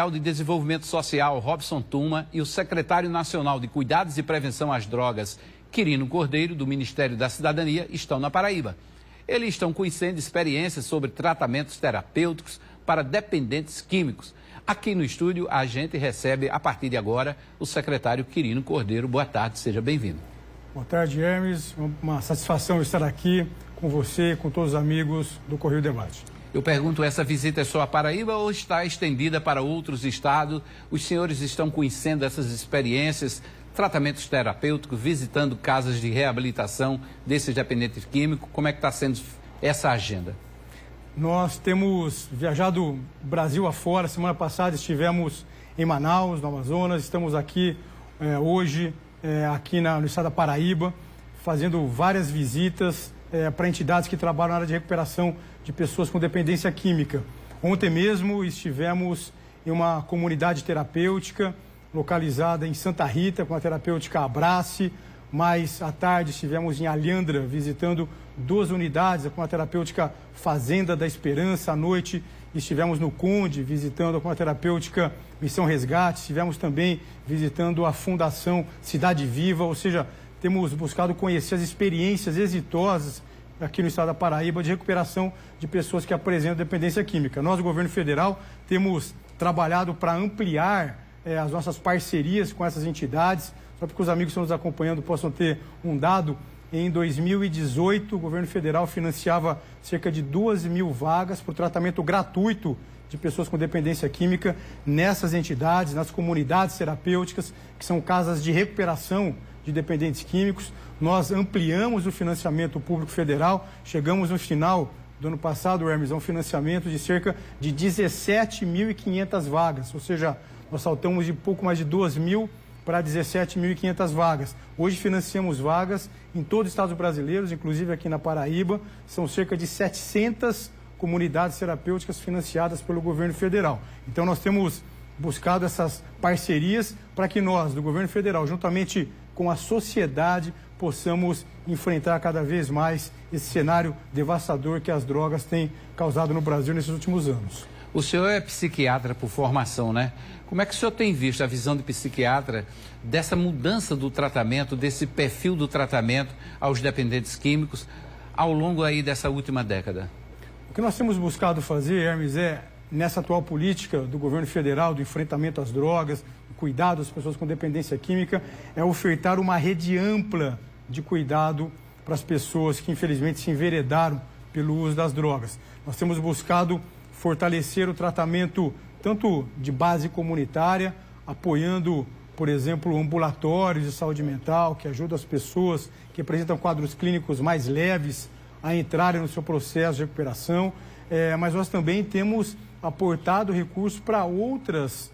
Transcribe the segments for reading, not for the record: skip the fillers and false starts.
de Desenvolvimento Social, Robson Tuma, e o secretário nacional de Cuidados e Prevenção às Drogas, Quirino Cordeiro, do Ministério da Cidadania, estão na Paraíba. Eles estão conhecendo experiências sobre tratamentos terapêuticos para dependentes químicos. Aqui no estúdio, a gente recebe, a partir de agora, o secretário Quirino Cordeiro. Boa tarde, seja bem-vindo. Boa tarde, Hermes. Uma satisfação estar aqui com você e com todos os amigos do Correio Debate. Eu pergunto, essa visita é só à Paraíba ou está estendida para outros estados? Os senhores estão conhecendo essas experiências, tratamentos terapêuticos, visitando casas de reabilitação desses dependentes químicos? Como é que está sendo essa agenda? Nós temos viajado Brasil afora. Semana passada estivemos em Manaus, no Amazonas. Estamos aqui hoje, aqui no estado da Paraíba, fazendo várias visitas para entidades que trabalham na área de recuperação de pessoas com dependência química. Ontem mesmo estivemos em uma comunidade terapêutica localizada em Santa Rita, com a terapêutica Abrace. Mais à tarde estivemos em Alhandra, visitando 2 unidades com a terapêutica Fazenda da Esperança. À noite estivemos no Conde, visitando com a terapêutica Missão Resgate. Estivemos também visitando a Fundação Cidade Viva, ou seja, temos buscado conhecer as experiências exitosas aqui no estado da Paraíba de recuperação de pessoas que apresentam dependência química. Nós, do governo federal, temos trabalhado para ampliar as nossas parcerias com essas entidades. Só para que os amigos que estão nos acompanhando possam ter um dado, em 2018 o governo federal financiava cerca de 2.000 vagas para o tratamento gratuito de pessoas com dependência química nessas entidades, nas comunidades terapêuticas, que são casas de recuperação de dependentes químicos. Nós ampliamos o financiamento público federal, chegamos no final do ano passado, Hermes, a um financiamento de cerca de 17.500 vagas, ou seja, nós saltamos de pouco mais de 2.000 para 17.500 vagas. Hoje financiamos vagas em todos os estados brasileiros, inclusive aqui na Paraíba, são cerca de 700 comunidades terapêuticas financiadas pelo governo federal. Então nós temos buscado essas parcerias para que nós, do governo federal, juntamente com a sociedade, possamos enfrentar cada vez mais esse cenário devastador que as drogas têm causado no Brasil nesses últimos anos. O senhor é psiquiatra por formação, né? Como é que o senhor tem visto a visão de psiquiatra dessa mudança do tratamento, desse perfil do tratamento aos dependentes químicos ao longo aí dessa última década? O que nós temos buscado fazer, Hermes, nessa atual política do governo federal, do enfrentamento às drogas, do cuidado às pessoas com dependência química, é ofertar uma rede ampla de cuidado para as pessoas que infelizmente se enveredaram pelo uso das drogas. Nós temos buscado fortalecer o tratamento tanto de base comunitária, apoiando, por exemplo, ambulatórios de saúde mental, que ajudam as pessoas que apresentam quadros clínicos mais leves a entrarem no seu processo de recuperação, mas nós também temos aportado recursos para outros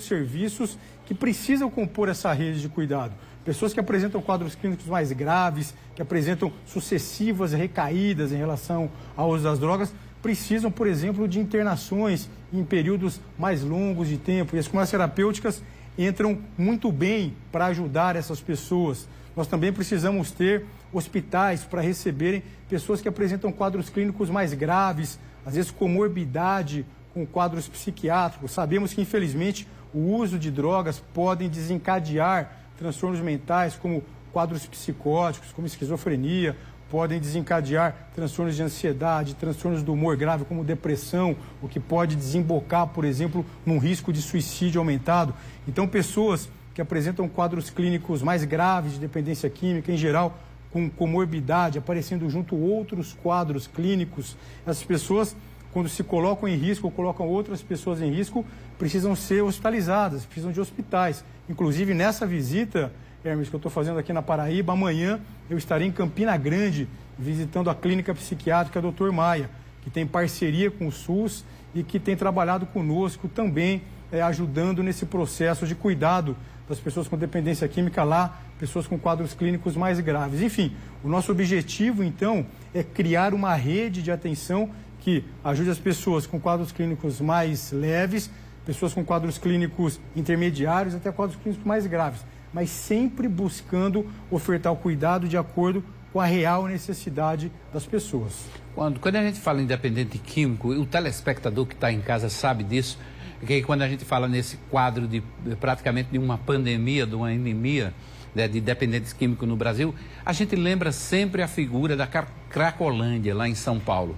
serviços que precisam compor essa rede de cuidado. Pessoas que apresentam quadros clínicos mais graves, que apresentam sucessivas recaídas em relação ao uso das drogas, precisam, por exemplo, de internações em períodos mais longos de tempo. E as comunidades terapêuticas entram muito bem para ajudar essas pessoas. Nós também precisamos ter hospitais para receberem pessoas que apresentam quadros clínicos mais graves, às vezes comorbidade com quadros psiquiátricos. Sabemos que, infelizmente, o uso de drogas podem desencadear transtornos mentais, como quadros psicóticos, como esquizofrenia, podem desencadear transtornos de ansiedade, transtornos do humor grave, como depressão, o que pode desembocar, por exemplo, num risco de suicídio aumentado. Então, pessoas que apresentam quadros clínicos mais graves de dependência química, em geral, com comorbidade, aparecendo junto outros quadros clínicos, essas pessoas, quando se colocam em risco ou colocam outras pessoas em risco, precisam ser hospitalizadas, precisam de hospitais. Inclusive, nessa visita, Hermes, que eu estou fazendo aqui na Paraíba, amanhã eu estarei em Campina Grande, visitando a clínica psiquiátrica Dr. Maia, que tem parceria com o SUS e que tem trabalhado conosco também, ajudando nesse processo de cuidado das pessoas com dependência química lá, pessoas com quadros clínicos mais graves. Enfim, o nosso objetivo, então, é criar uma rede de atenção que ajude as pessoas com quadros clínicos mais leves, pessoas com quadros clínicos intermediários, até quadros clínicos mais graves, mas sempre buscando ofertar o cuidado de acordo com a real necessidade das pessoas. Quando a gente fala em dependente químico, o telespectador que está em casa sabe disso, Que quando a gente fala nesse quadro de praticamente de uma pandemia, de uma endemia, né, de dependentes químicos no Brasil, a gente lembra sempre a figura da Cracolândia, lá em São Paulo.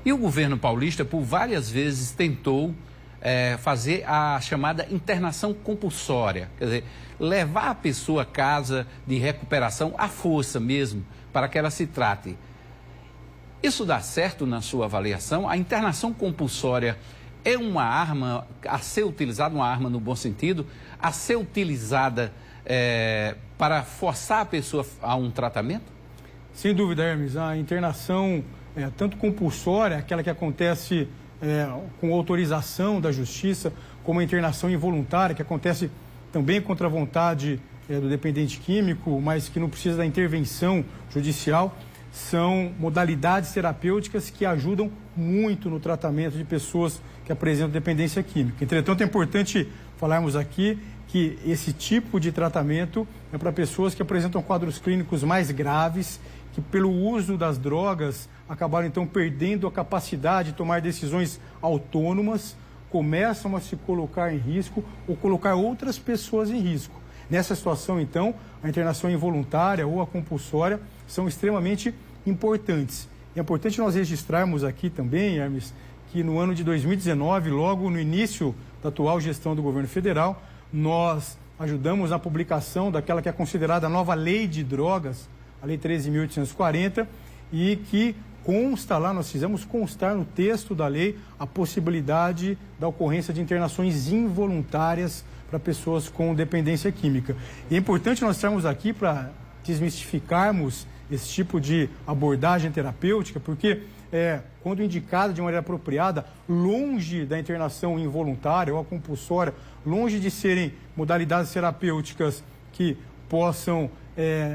E o governo paulista, por várias vezes, tentou fazer a chamada internação compulsória, quer dizer, levar a pessoa à casa de recuperação à força mesmo, para que ela se trate. Isso dá certo na sua avaliação? A internação compulsória é uma arma a ser utilizada, uma arma no bom sentido, a ser utilizada para forçar a pessoa a um tratamento? Sem dúvida, Hermes. A internação, tanto compulsória, aquela que acontece com autorização da justiça, como a internação involuntária, que acontece também contra a vontade do dependente químico, mas que não precisa da intervenção judicial, são modalidades terapêuticas que ajudam muito no tratamento de pessoas que apresentam dependência química. Entretanto, é importante falarmos aqui que esse tipo de tratamento é para pessoas que apresentam quadros clínicos mais graves, que pelo uso das drogas acabaram então perdendo a capacidade de tomar decisões autônomas, começam a se colocar em risco ou colocar outras pessoas em risco. Nessa situação, então, a internação involuntária ou a compulsória são extremamente importantes. É importante nós registrarmos aqui também, Hermes, que no ano de 2019, logo no início da atual gestão do governo federal, nós ajudamos na publicação daquela que é considerada a nova lei de drogas, a Lei 13.840, e que consta lá, nós fizemos constar no texto da lei a possibilidade da ocorrência de internações involuntárias para pessoas com dependência química. E é importante nós estarmos aqui para desmistificarmos esse tipo de abordagem terapêutica, porque quando indicada de maneira apropriada, longe da internação involuntária ou a compulsória, longe de serem modalidades terapêuticas que possam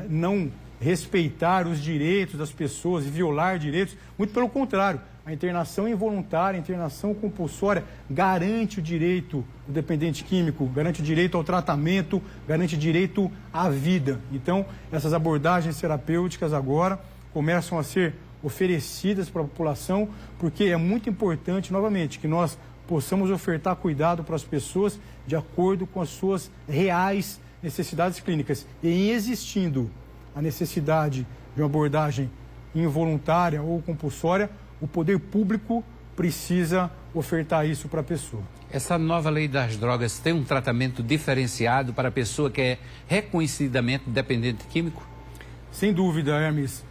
não respeitar os direitos das pessoas e violar direitos, muito pelo contrário, a internação involuntária, a internação compulsória garante o direito do dependente químico, garante o direito ao tratamento, garante o direito à vida. Então, essas abordagens terapêuticas agora começam a ser oferecidas para a população, porque é muito importante, novamente, que nós possamos ofertar cuidado para as pessoas de acordo com as suas reais necessidades clínicas. E em existindo a necessidade de uma abordagem involuntária ou compulsória, o poder público precisa ofertar isso para a pessoa. Essa nova lei das drogas tem um tratamento diferenciado para a pessoa que é reconhecidamente dependente químico? Sem dúvida, Hermes.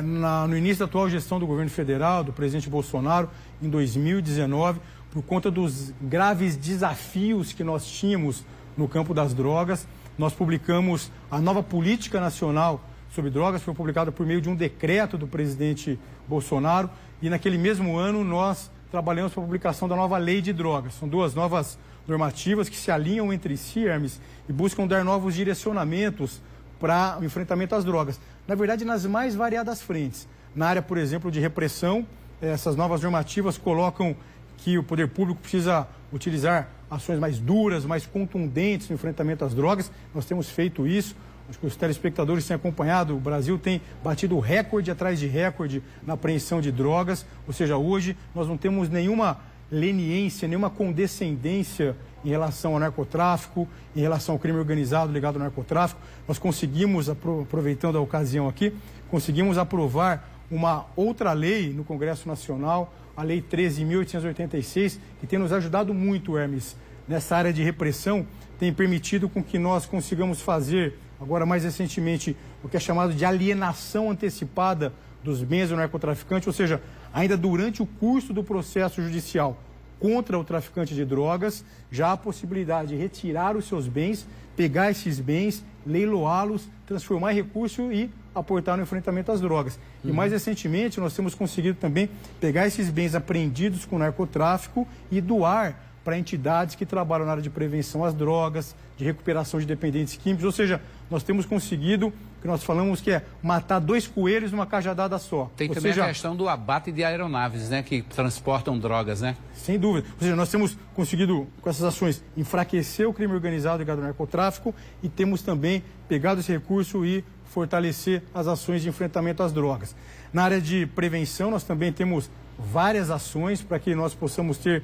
No início da atual gestão do governo federal, do presidente Bolsonaro, em 2019, por conta dos graves desafios que nós tínhamos no campo das drogas, nós publicamos a nova política nacional sobre drogas, foi publicada por meio de um decreto do presidente Bolsonaro, e naquele mesmo ano nós trabalhamos para a publicação da nova lei de drogas. São duas novas normativas que se alinham entre si, Hermes, e buscam dar novos direcionamentos para o enfrentamento às drogas. Na verdade, nas mais variadas frentes. Na área, por exemplo, de repressão, essas novas normativas colocam que o poder público precisa utilizar ações mais duras, mais contundentes no enfrentamento às drogas. Nós temos feito isso. Acho que os telespectadores têm acompanhado. O Brasil tem batido recorde atrás de recorde na apreensão de drogas. Ou seja, hoje nós não temos nenhuma leniência, nenhuma condescendência em relação ao narcotráfico, em relação ao crime organizado ligado ao narcotráfico. Nós conseguimos, aproveitando a ocasião aqui, conseguimos aprovar uma outra lei no Congresso Nacional, a Lei 13.886, que tem nos ajudado muito, Hermes, nessa área de repressão, tem permitido com que nós consigamos fazer, agora mais recentemente, o que é chamado de alienação antecipada dos bens do narcotraficante, ou seja, ainda durante o curso do processo judicial contra o traficante de drogas, já há a possibilidade de retirar os seus bens, pegar esses bens, leiloá-los, transformar em recurso e aportar no enfrentamento às drogas. E mais recentemente nós temos conseguido também pegar esses bens apreendidos com narcotráfico e doar para entidades que trabalham na área de prevenção às drogas, de recuperação de dependentes químicos, ou seja, nós temos conseguido, o que nós falamos que é matar dois coelhos numa cajadada só. Tem também a questão do abate de aeronaves, né, que transportam drogas, né? Sem dúvida. Ou seja, nós temos conseguido, com essas ações, enfraquecer o crime organizado ligado ao narcotráfico e temos também pegado esse recurso e fortalecer as ações de enfrentamento às drogas. Na área de prevenção, nós também temos várias ações para que nós possamos ter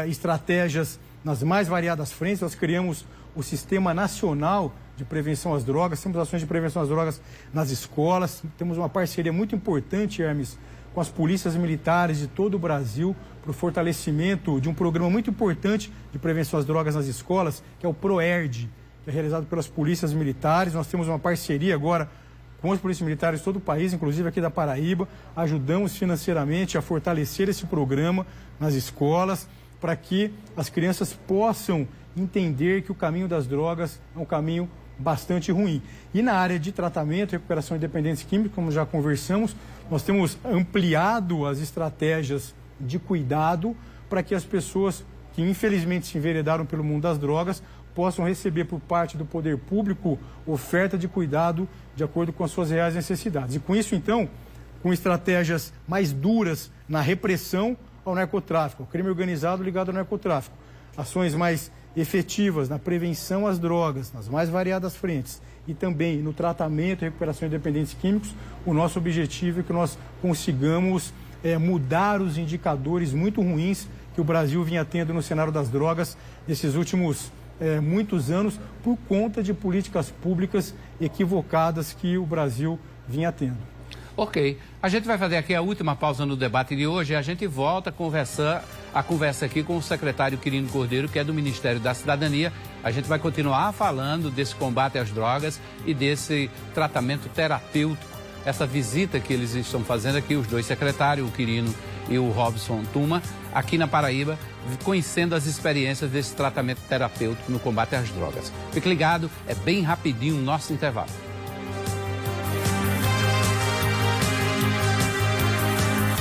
estratégias nas mais variadas frentes. Nós criamos o Sistema Nacional de Prevenção às Drogas, temos ações de prevenção às drogas nas escolas, temos uma parceria muito importante, Hermes, com as polícias militares de todo o Brasil, para o fortalecimento de um programa muito importante de prevenção às drogas nas escolas, que é o PROERD, que é realizado pelas polícias militares. Nós temos uma parceria agora com as polícias militares de todo o país, inclusive aqui da Paraíba. Ajudamos financeiramente a fortalecer esse programa nas escolas, para que as crianças possam entender que o caminho das drogas é um caminho bastante ruim. E na área de tratamento e recuperação de dependentes químicos, como já conversamos, nós temos ampliado as estratégias de cuidado para que as pessoas que infelizmente se enveredaram pelo mundo das drogas possam receber por parte do poder público oferta de cuidado de acordo com as suas reais necessidades. E com isso, então, com estratégias mais duras na repressão ao narcotráfico, ao crime organizado ligado ao narcotráfico, ações mais efetivas na prevenção às drogas, nas mais variadas frentes, e também no tratamento e recuperação de dependentes químicos, o nosso objetivo é que nós consigamos mudar os indicadores muito ruins que o Brasil vinha tendo no cenário das drogas nesses últimos muitos anos, por conta de políticas públicas equivocadas que o Brasil vinha tendo. Ok. A gente vai fazer aqui a última pausa no debate de hoje e a gente volta a conversa aqui com o secretário Quirino Cordeiro, que é do Ministério da Cidadania. A gente vai continuar falando desse combate às drogas e desse tratamento terapêutico, essa visita que eles estão fazendo aqui, os dois secretários, o Quirino e o Robson Tuma, aqui na Paraíba, conhecendo as experiências desse tratamento terapêutico no combate às drogas. Fique ligado, é bem rapidinho o nosso intervalo.